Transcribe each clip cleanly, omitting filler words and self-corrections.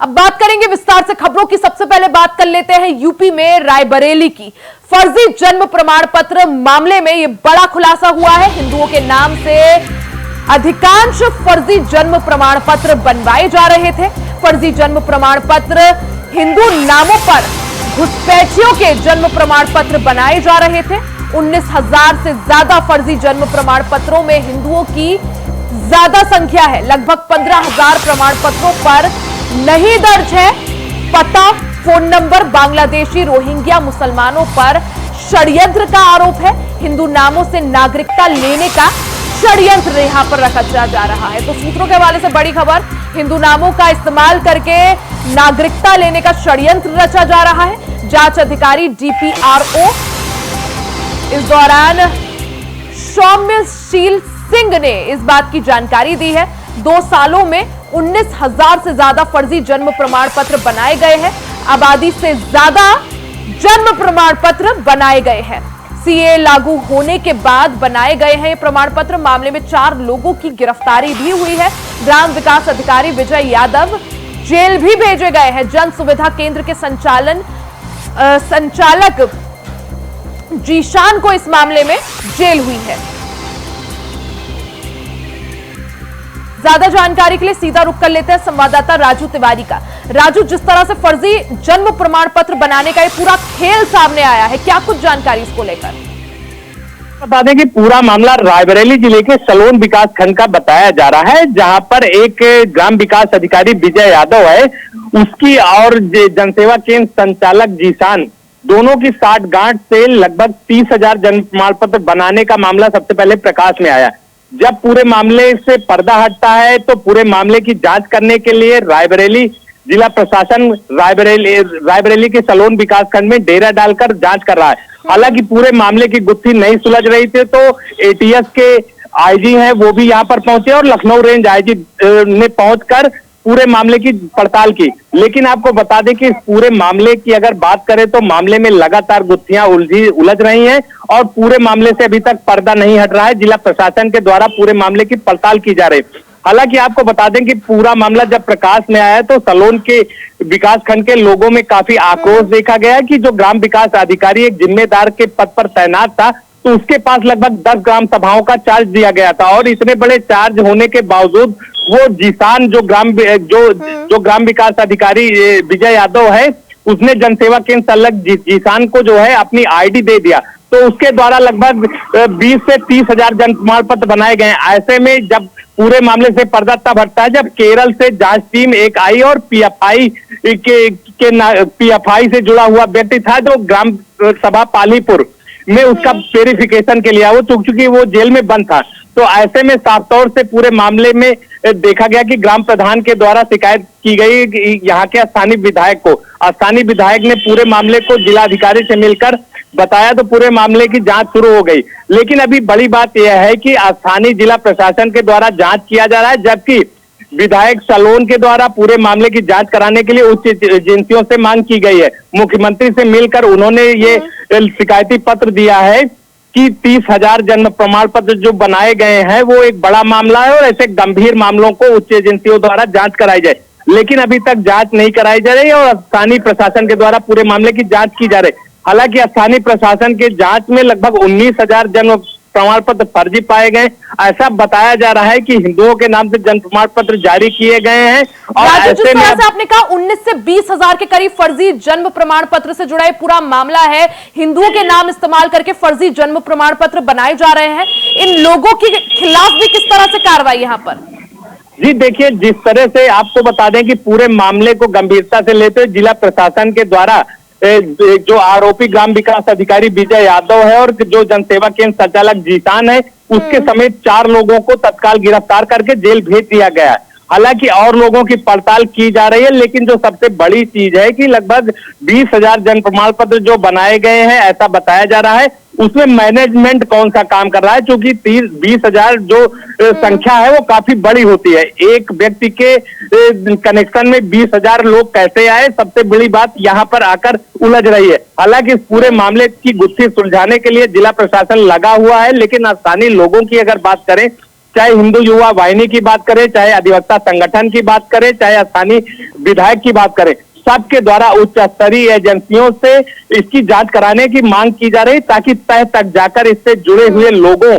अब बात करेंगे विस्तार से खबरों की। सबसे पहले बात कर लेते हैं यूपी में रायबरेली की। फर्जी जन्म प्रमाण पत्र मामले में यह बड़ा खुलासा हुआ है। हिंदुओं के नाम से अधिकांश फर्जी जन्म प्रमाण पत्र बनवाए जा रहे थे। फर्जी जन्म प्रमाण पत्र हिंदू नामों पर घुसपैठियों के जन्म प्रमाण पत्र बनाए जा रहे थे। 19,000 से ज्यादा फर्जी जन्म प्रमाण पत्रों में हिंदुओं की ज्यादा संख्या है। लगभग 15,000 प्रमाण पत्रों पर नहीं दर्ज है पता, फोन नंबर। बांग्लादेशी रोहिंग्या मुसलमानों पर षड्यंत्र का आरोप है। हिंदू नामों से नागरिकता लेने का षड्यंत्र यहां पर रखा जा रहा है। तो सूत्रों के हवाले से बड़ी खबर, हिंदू नामों का इस्तेमाल करके नागरिकता लेने का षड्यंत्र रचा जा रहा है। जांच अधिकारी DPRO इस दौरान सौम्यशील सिंह ने इस बात की जानकारी दी है। 2 सालों में 19,000 से ज्यादा फर्जी जन्म प्रमाण पत्र बनाए गए हैं। आबादी से ज्यादा जन्म प्रमाण पत्र बनाए गए हैं। CA लागू होने के बाद बनाए गए हैं ये प्रमाण पत्र। मामले में 4 लोगों की गिरफ्तारी भी हुई है। ग्राम विकास अधिकारी विजय यादव जेल भी भेजे गए हैं। जन सुविधा केंद्र के संचालक जीशान को इस मामले में जेल हुई है। ज्यादा जानकारी के लिए सीधा रुख कर लेते हैं संवाददाता राजू तिवारी का। राजू, जिस तरह से फर्जी जन्म प्रमाण पत्र बनाने का ये पूरा खेल सामने आया है, क्या कुछ जानकारी इसको लेकर? बता दें कि पूरा मामला रायबरेली जिले के सलोन विकास खंड का बताया जा रहा है, जहां पर एक ग्राम विकास अधिकारी विजय यादव है, उसकी और जनसेवा केंद्र संचालक जीशान, दोनों की साठगांठ से लगभग 30,000 जन्म प्रमाण पत्र बनाने का मामला सबसे पहले प्रकाश में आया। जब पूरे मामले से पर्दा हटता है तो पूरे मामले की जांच करने के लिए रायबरेली जिला प्रशासन रायबरेली के सलोन विकास खंड में डेरा डालकर जांच कर रहा है। हालांकि पूरे मामले की गुत्थी नहीं सुलझ रही थी तो ATS के IG हैं, वो भी यहां पर पहुंचे और लखनऊ रेंज IG ने पहुंचकर पूरे मामले की पड़ताल की। लेकिन आपको बता दें कि इस पूरे मामले की अगर बात करें तो मामले में लगातार गुत्थियां उलझ रही हैं और पूरे मामले से अभी तक पर्दा नहीं हट रहा है। जिला प्रशासन के द्वारा पूरे मामले की पड़ताल की जा रही है। हालांकि आपको बता दें कि पूरा मामला जब प्रकाश में आया तो सलोन के विकास खंड के लोगों में काफी आक्रोश देखा गया कि जो ग्राम विकास अधिकारी एक जिम्मेदार के पद पर तैनात था, तो उसके पास लगभग 10 ग्राम सभाओं का चार्ज दिया गया था और इतने बड़े चार्ज होने के बावजूद वो जीशान जो ग्राम विकास अधिकारी विजय यादव है, उसने जनसेवा केंद्र संचालक जीशान को जो है अपनी ID दे दिया। तो उसके द्वारा लगभग 20 से 30,000 जन्म प्रमाण पत्र बनाए गए। ऐसे में जब पूरे मामले से पर्दा तब हटता है जब केरल से जांच टीम एक आई और PFI से जुड़ा हुआ व्यक्ति था जो ग्राम सभा पालीपुर में उसका वेरिफिकेशन के लिए वो चूंकि वो जेल में बंद था। तो ऐसे में साफ तौर से पूरे मामले में देखा गया कि ग्राम प्रधान के द्वारा शिकायत की गई यहाँ के स्थानीय विधायक को। स्थानीय विधायक ने पूरे मामले को जिलाधिकारी से मिलकर बताया तो पूरे मामले की जांच शुरू हो गई। लेकिन अभी बड़ी बात यह है कि स्थानीय जिला प्रशासन के द्वारा जांच किया जा रहा है, जबकि विधायक सलोन के द्वारा पूरे मामले की जांच कराने के लिए उच्च एजेंसियों से मांग की गई है। मुख्यमंत्री से मिलकर उन्होंने ये शिकायती पत्र दिया है कि 30,000 जन्म प्रमाण पत्र जो बनाए गए हैं वो एक बड़ा मामला है और ऐसे गंभीर मामलों को उच्च एजेंसियों द्वारा जांच कराई जाए। लेकिन अभी तक जांच नहीं कराई जा रही और स्थानीय प्रशासन के द्वारा पूरे मामले की जांच की जा रही। हालांकि स्थानीय प्रशासन के जांच में लगभग 19,000 जन्म प्रमाण पत्र फर्जी पाए गए। ऐसा बताया जा रहा है कि हिंदुओं के नाम से जन्म प्रमाण पत्र जारी किए गए हैं और ऐसे में आपने कहा 19 से 20,000 के करीब फर्जी जन्म प्रमाण पत्र से जुड़ा पूरा मामला है। हिंदुओं के नाम इस्तेमाल करके फर्जी जन्म प्रमाण पत्र बनाए जा रहे हैं। इन लोगों के खिलाफ भी किस तरह से कार्रवाई यहाँ पर? जी देखिए, जिस तरह से आपको बता दें कि पूरे मामले को गंभीरता से लेते हुए जिला प्रशासन के द्वारा जो आरोपी ग्राम विकास अधिकारी विजय यादव है और जो जनसेवा केंद्र संचालक जीशान है, उसके समेत 4 लोगों को तत्काल गिरफ्तार करके जेल भेज दिया गया है। हालांकि और लोगों की पड़ताल की जा रही है, लेकिन जो सबसे बड़ी चीज है कि लगभग 20,000 जन्म प्रमाण पत्र जो बनाए गए हैं ऐसा बताया जा रहा है, उसमें मैनेजमेंट कौन सा काम कर रहा है, क्योंकि 20,000 जो संख्या है वो काफी बड़ी होती है। एक व्यक्ति के कनेक्शन में 20,000 लोग कैसे आए, सबसे बड़ी बात यहाँ पर आकर उलझ रही है। हालांकि इस पूरे मामले की गुत्थी सुलझाने के लिए जिला प्रशासन लगा हुआ है, लेकिन स्थानीय लोगों की अगर बात करें चाहे हिंदू युवा वाहिनी की बात करें, चाहे अधिवक्ता संगठन की बात करें, चाहे स्थानीय विधायक की बात करें, सबके द्वारा उच्च स्तरीय एजेंसियों से इसकी जांच कराने की मांग की जा रही, ताकि तह तक जाकर इससे जुड़े हुए लोगों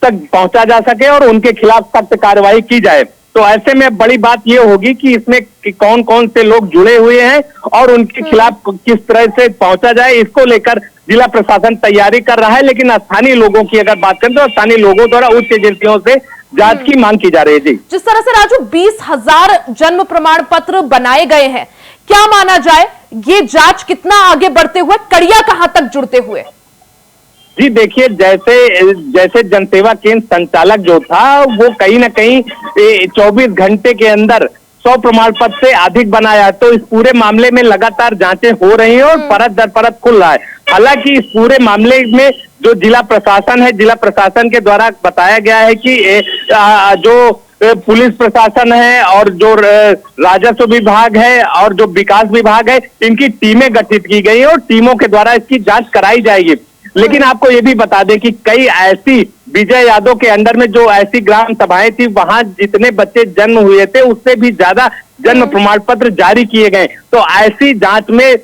तक पहुंचा जा सके और उनके खिलाफ सख्त कार्रवाई की जाए। तो ऐसे में बड़ी बात यह होगी कि इसमें कौन कौन से लोग जुड़े हुए हैं और उनके खिलाफ किस तरह से पहुंचा जाए, इसको लेकर जिला प्रशासन तैयारी कर रहा है। लेकिन स्थानीय लोगों की अगर बात करें तो स्थानीय लोगों द्वारा उच्च एजेंसियों से जांच की मांग की जा रही है। जी, जिस तरह से राजू 20,000 जन्म प्रमाण पत्र बनाए गए हैं, क्या माना जाए ये जांच कितना आगे बढ़ते हुए, कड़िया कहां तक जुड़ते हुए? जी देखिए, जैसे जनसेवा केंद्र संचालक जो था वो कहीं ना कहीं 24 घंटे के अंदर 100 प्रमाण पत्र से अधिक बनाया, तो इस पूरे मामले में लगातार जांचें हो रही हैं और परत दर परत खुल रहा है। हालांकि इस पूरे मामले में जो जिला प्रशासन है, जिला प्रशासन के द्वारा बताया गया है कि जो पुलिस प्रशासन है और जो राजस्व विभाग है और जो विकास विभाग है, इनकी टीमें गठित की गई है और टीमों के द्वारा इसकी जांच कराई जाएगी। लेकिन आपको ये भी बता दें कि कई ऐसी विजय यादव के अंडर में जो ऐसी ग्राम सभाएं थी, वहां जितने बच्चे जन्म हुए थे उससे भी ज्यादा जन्म प्रमाण पत्र जारी किए गए। तो ऐसी जांच में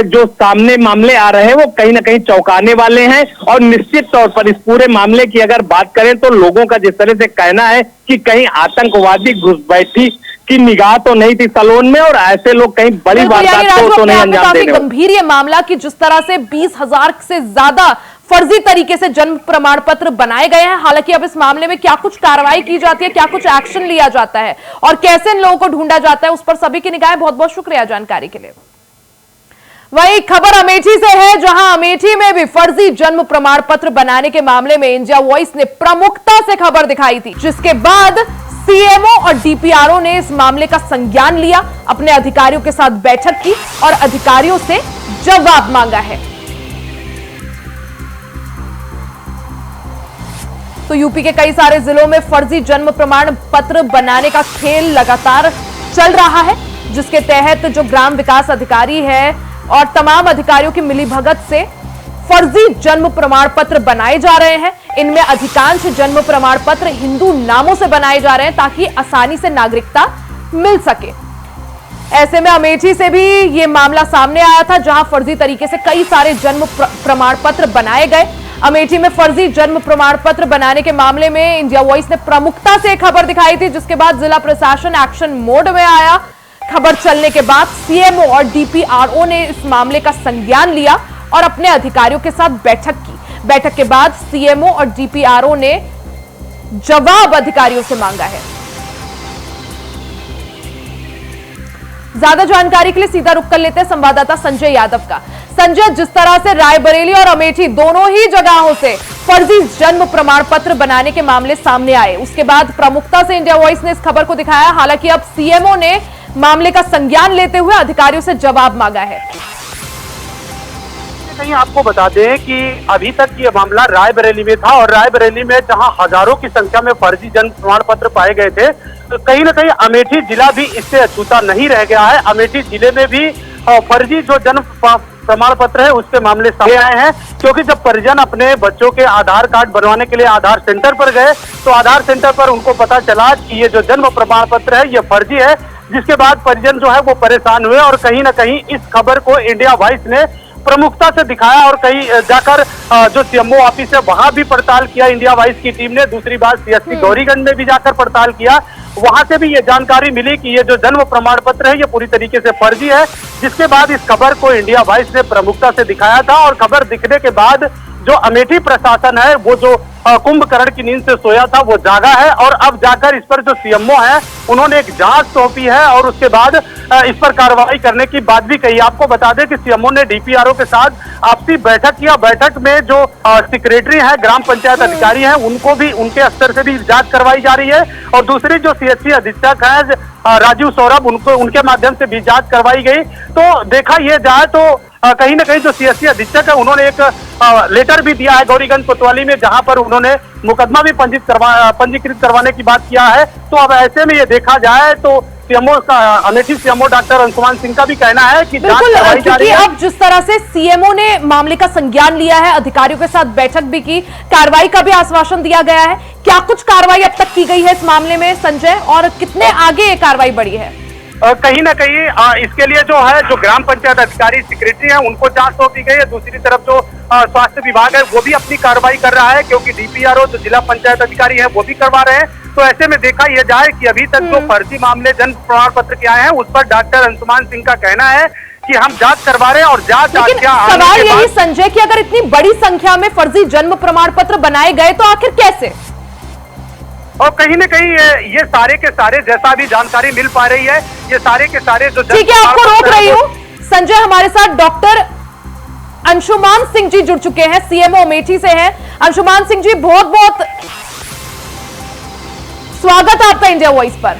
जो सामने मामले आ रहे हैं वो कहीं ना कहीं चौंकाने वाले हैं। और निश्चित तौर पर इस पूरे मामले की अगर बात करें तो लोगों का जिस तरह से कहना है कि कहीं आतंकवादी घुसपैठी की निगाह तो नहीं थी सलोन में, और ऐसे लोग कहीं बड़ी वारदात को तो नहीं अंजाम देने वाले। गंभीर ये मामला कि जिस तरह से 20,000 से ज्यादा फर्जी तरीके से जन्म प्रमाण पत्र बनाए गए हैं। हालांकि अब इस मामले में क्या कुछ कार्रवाई की जाती है, क्या कुछ एक्शन लिया जाता है और कैसे इन लोगों को ढूंढा जाता है, उस पर सभी की निगाहें। बहुत बहुत शुक्रिया जानकारी के लिए। वही खबर अमेठी से है, जहां अमेठी में भी फर्जी जन्म प्रमाण पत्र बनाने के मामले में इंडिया वॉइस ने प्रमुखता से खबर दिखाई थी, जिसके बाद सीएमओ और डीपीआरओ ने इस मामले का संज्ञान लिया, अपने अधिकारियों के साथ बैठक की और अधिकारियों से जवाब मांगा है। तो यूपी के कई सारे जिलों में फर्जी जन्म प्रमाण पत्र बनाने का खेल लगातार चल रहा है, जिसके तहत जो ग्राम विकास अधिकारी है और तमाम अधिकारियों की मिलीभगत से फर्जी जन्म प्रमाण पत्र बनाए जा रहे हैं। इनमें अधिकांश जन्म प्रमाण पत्र हिंदू नामों से बनाए जा रहे हैं ताकि आसानी से नागरिकता मिल सके। ऐसे में अमेठी से भी ये मामला सामने आया था, जहां फर्जी तरीके से कई सारे जन्म प्रमाण पत्र बनाए गए। अमेठी में फर्जी जन्म प्रमाण पत्र बनाने के मामले में इंडिया वॉइस ने प्रमुखता से खबर दिखाई थी, जिसके बाद जिला प्रशासन एक्शन मोड में आया। खबर चलने के बाद सीएमओ और डीपीआरओ ने इस मामले का संज्ञान लिया और अपने अधिकारियों के साथ बैठक की। बैठक के बाद सीएमओ और डीपीआरओ ने जवाब अधिकारियों से मांगा है। ज्यादा जानकारी के लिए सीधा रुख कर लेते हैं संवाददाता संजय यादव का। संजय, जिस तरह से रायबरेली और अमेठी दोनों ही जगहों से फर्जी जन्म प्रमाण पत्र बनाने के मामले सामने आए, उसके बाद प्रमुखता से इंडिया वॉइस ने इस खबर को दिखाया। हालांकि अब सीएमओ ने मामले का संज्ञान लेते हुए अधिकारियों से जवाब मांगा है। कहीं आपको बता दें कि अभी तक ये मामला रायबरेली में था और रायबरेली में जहां हजारों की संख्या में फर्जी जन्म प्रमाण पत्र पाए गए थे, तो कहीं ना कहीं अमेठी जिला भी इससे अछूता नहीं रह गया है। अमेठी जिले में भी फर्जी जो जन्म प्रमाण पत्र है उसके मामले सामने आए हैं, क्योंकि जब परिजन अपने बच्चों के आधार कार्ड बनवाने के लिए आधार सेंटर पर गए तो आधार सेंटर पर उनको पता चला कि ये जो जन्म प्रमाण पत्र है ये फर्जी है, जिसके बाद परिजन जो है वो परेशान हुए और कहीं ना कहीं इस खबर को इंडिया वॉइस ने प्रमुखता से दिखाया और कहीं जाकर जो सीएमओ ऑफिस है वहां भी पड़ताल किया इंडिया वॉइस की टीम ने। दूसरी बात सीएसपी गौरीगंज में भी जाकर पड़ताल किया, वहां से भी ये जानकारी मिली कि ये जो जन्म प्रमाण पत्र है ये पूरी तरीके से फर्जी है, जिसके बाद इस खबर को इंडिया वॉइस ने प्रमुखता से दिखाया था। और खबर दिखने के बाद जो अमेठी प्रशासन है वो जो कुंभकर्ण की नींद से सोया था वो जागा है और अब जाकर इस पर जो सीएमओ है उन्होंने एक जांच सौंपी है और उसके बाद इस पर कार्रवाई करने की बात भी कही। आपको बता दें कि सीएमओ ने डीपीआरओ के साथ आपसी बैठक किया। बैठक में जो सेक्रेटरी है, ग्राम पंचायत अधिकारी हैं, उनको भी उनके स्तर से भी जांच करवाई जा रही है और दूसरी जो सीएचसी अधीक्षक है राजीव सौरभ, उनके माध्यम से भी जांच करवाई गई। तो देखा यह जाए तो कहीं ना कहीं जो सीएससी अधीक्षक है उन्होंने एक लेटर भी दिया है गौरीगंज कोतवाली में, जहां पर उन्होंने मुकदमा भी पंजीकृत करवाने की बात किया है। तो अब ऐसे में ये देखा जाए तो अमेठी सीएमओ डॉक्टर अंशुमान सिंह का भी कहना है कि जांच बिल्कुल, करवाई जा रही क्योंकि है। अब जिस तरह से सीएमओ ने मामले का संज्ञान लिया है, अधिकारियों के साथ बैठक भी की, कार्रवाई का भी आश्वासन दिया गया है, क्या कुछ कार्रवाई अब तक की गई है इस मामले में संजय, और कितने आगे ये कार्रवाई बढ़ी है? कहीं ना कहीं इसके लिए जो है, जो ग्राम पंचायत अधिकारी सेक्रेटरी है उनको जांच सौंपी गई है। दूसरी तरफ जो स्वास्थ्य विभाग है वो भी अपनी कार्रवाई कर रहा है, क्योंकि डीपीआरओ जो जिला पंचायत अधिकारी है वो भी करवा रहे हैं। तो ऐसे में देखा यह जाए कि अभी तक जो फर्जी मामले जन्म प्रमाण पत्र के आए हैं उस पर डॉक्टर अंशुमान सिंह का कहना है कि हम जांच करवा रहे हैं, और जांच सवाल यही संजय कि अगर इतनी बड़ी संख्या में फर्जी जन्म प्रमाण पत्र बनाए गए तो आखिर कैसे? और कहीं न कहीं ये सारे के सारे, जैसा भी जानकारी मिल पा रही है, ये सारे के सारे जो, ठीक है, आपको रोक रही हूँ संजय, हमारे साथ डॉक्टर अंशुमान सिंह जी जुड़ चुके हैं, सीएमओ अमेठी से हैं। अंशुमान सिंह जी, बहुत बहुत स्वागत है आपका इंडिया वॉइस पर।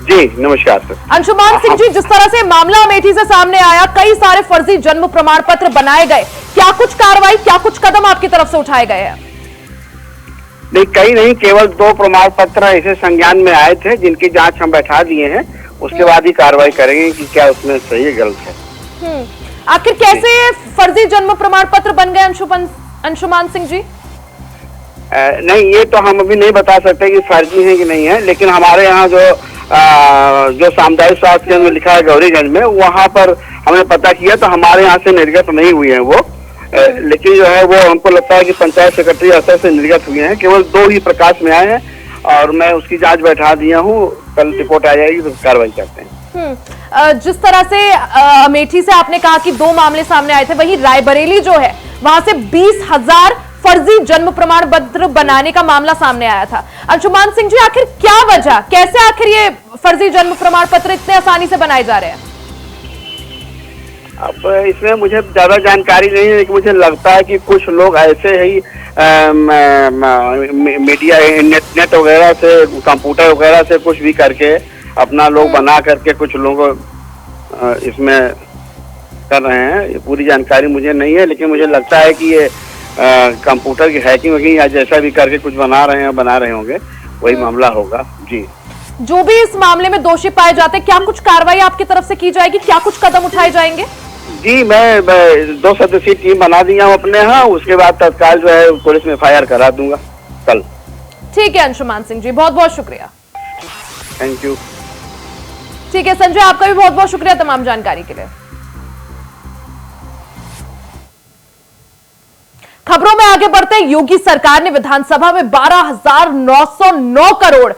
जी नमस्कार सर। अंशुमान सिंह जी, जिस तरह से मामला अमेठी से सामने आया, कई सारे फर्जी जन्म प्रमाण पत्र बनाए गए, क्या कुछ कार्रवाई, क्या कुछ कदम आपकी तरफ से उठाए गए हैं? नहीं, कई नहीं, केवल 2 प्रमाण पत्र ऐसे संज्ञान में आए थे जिनकी जांच हम बैठा दिए हैं। उसके बाद ही कार्रवाई करेंगे कि क्या उसमें सही है गलत है। आखिर कैसे फर्जी जन्म प्रमाण पत्र बन गए अंशुमान सिंह जी? नहीं, ये तो हम अभी नहीं बता सकते कि फर्जी है कि नहीं है, लेकिन हमारे यहाँ जो सामुदायिक स्वास्थ्य केंद्र में लिखा है गौरीगंज में, वहाँ पर हमने पता किया तो हमारे यहाँ से निर्गत नहीं हुए हैं वो, लेकिन जो है वो हमको लगता है कि पंचायत सेक्रेटरी स्तर से निर्गत हुए हैं। केवल 2 ही प्रकाश में आए हैं और मैं उसकी जांच बैठा दिया हूँ। कल रिपोर्ट आ जाएगी तो कार्रवाई करते हैं। जिस तरह से अमेठी से आपने कहा कि 2 मामले सामने आए थे, वहीं रायबरेली जो है वहां से 20,000 फर्जी जन्म प्रमाण पत्र बनाने का मामला सामने आया था। अंशुमान सिंह जी, आखिर क्या वजह, कैसे आखिर ये फर्जी जन्म प्रमाण पत्र इतने आसानी से बनाए जा रहे हैं? अब इसमें मुझे ज्यादा जानकारी नहीं है, लेकिन मुझे लगता है कि कुछ लोग ऐसे ही मीडिया नेट वगैरह से, कंप्यूटर वगैरह से कुछ भी करके अपना लोग बना करके कुछ लोग इसमें कर रहे हैं। ये पूरी जानकारी मुझे नहीं है, लेकिन मुझे लगता है कि ये कंप्यूटर की हैकिंग वगैरह या जैसा भी करके कुछ बना रहे होंगे, वही मामला होगा। जी, जो भी इस मामले में दोषी पाए जाते हैं, क्या कुछ कार्रवाई आपकी तरफ से की जाएगी, क्या कुछ कदम उठाए जाएंगे? जी, मैं 2 सदस्यीय टीम बना दिया हूँ अपने यहाँ, उसके बाद तत्काल जो है पुलिस में FIR करा दूंगा कल। ठीक है अंशुमान सिंह जी, बहुत बहुत शुक्रिया। Thank you. ठीक है संजय, आपका भी बहुत बहुत शुक्रिया तमाम जानकारी के लिए। खबरों में आगे बढ़ते हैं। योगी सरकार ने विधानसभा में 12,909 करोड़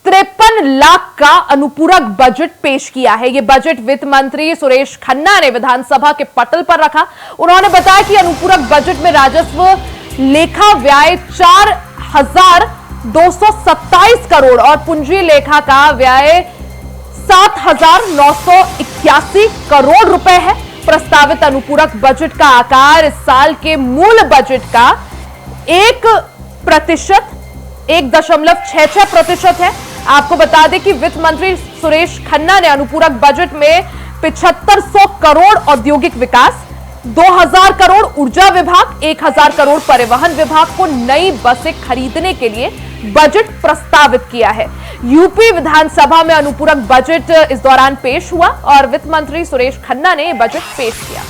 53 लाख का अनुपूरक बजट पेश किया है। यह बजट वित्त मंत्री सुरेश खन्ना ने विधानसभा के पटल पर रखा। उन्होंने बताया कि अनुपूरक बजट में राजस्व लेखा व्यय 4,227 करोड़ और पूंजी लेखा का व्यय 7,981 करोड़ रुपए है। प्रस्तावित अनुपूरक बजट का आकार इस साल के मूल बजट का 1.66% है। आपको बता दें कि वित्त मंत्री सुरेश खन्ना ने अनुपूरक बजट में 7500 करोड़ औद्योगिक विकास, 2000 करोड़ ऊर्जा विभाग, 1000 करोड़ परिवहन विभाग को नई बसें खरीदने के लिए बजट प्रस्तावित किया है। यूपी विधानसभा में अनुपूरक बजट इस दौरान पेश हुआ और वित्त मंत्री सुरेश खन्ना ने बजट पेश किया।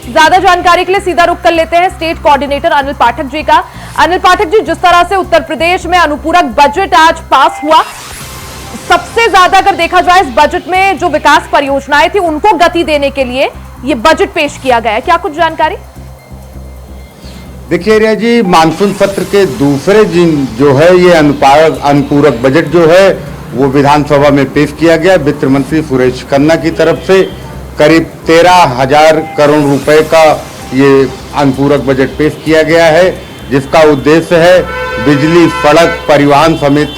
ज्यादा जानकारी के लिए सीधा रुख कर लेते हैं स्टेट कोऑर्डिनेटर अनिल पाठक जी का। अनिल पाठक जी, जिस तरह से उत्तर प्रदेश में अनुपूरक बजट आज पास हुआ, सबसे ज्यादा अगर देखा जाए इस बजट में जो विकास परियोजनाएं थी उनको गति देने के लिए ये बजट पेश किया गया है, क्या कुछ जानकारी? देखिए रिया जी, मानसून सत्र के दूसरे दिन जो है ये अनुपूरक बजट जो है वो विधानसभा में पेश किया गया। वित्त मंत्री सुरेश खन्ना की तरफ से करीब 13,000 करोड़ रुपए का ये अनुपूरक बजट पेश किया गया है, जिसका उद्देश्य है बिजली, सड़क, परिवहन समेत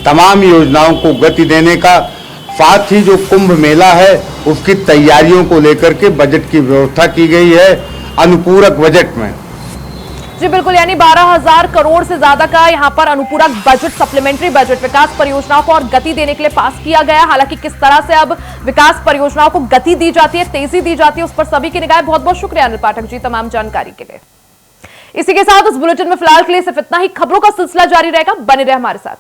तमाम योजनाओं को गति देने का। साथ ही जो कुंभ मेला है उसकी तैयारियों को लेकर के बजट की व्यवस्था की गई है अनुपूरक बजट में। जी बिल्कुल, यानी 12,000 करोड़ से ज्यादा का यहां पर अनुपूरक बजट, सप्लीमेंट्री बजट विकास परियोजनाओं को और गति देने के लिए पास किया गया। हालांकि किस तरह से अब विकास परियोजनाओं को गति दी जाती है, तेजी दी जाती है, उस पर सभी की निगाह। बहुत बहुत शुक्रिया अनिल पाठक जी तमाम जानकारी के लिए। इसी के साथ इस बुलेटिन में फिलहाल के लिए सिर्फ इतना ही। खबरों का सिलसिला जारी रहेगा, बने रहे हमारे साथ।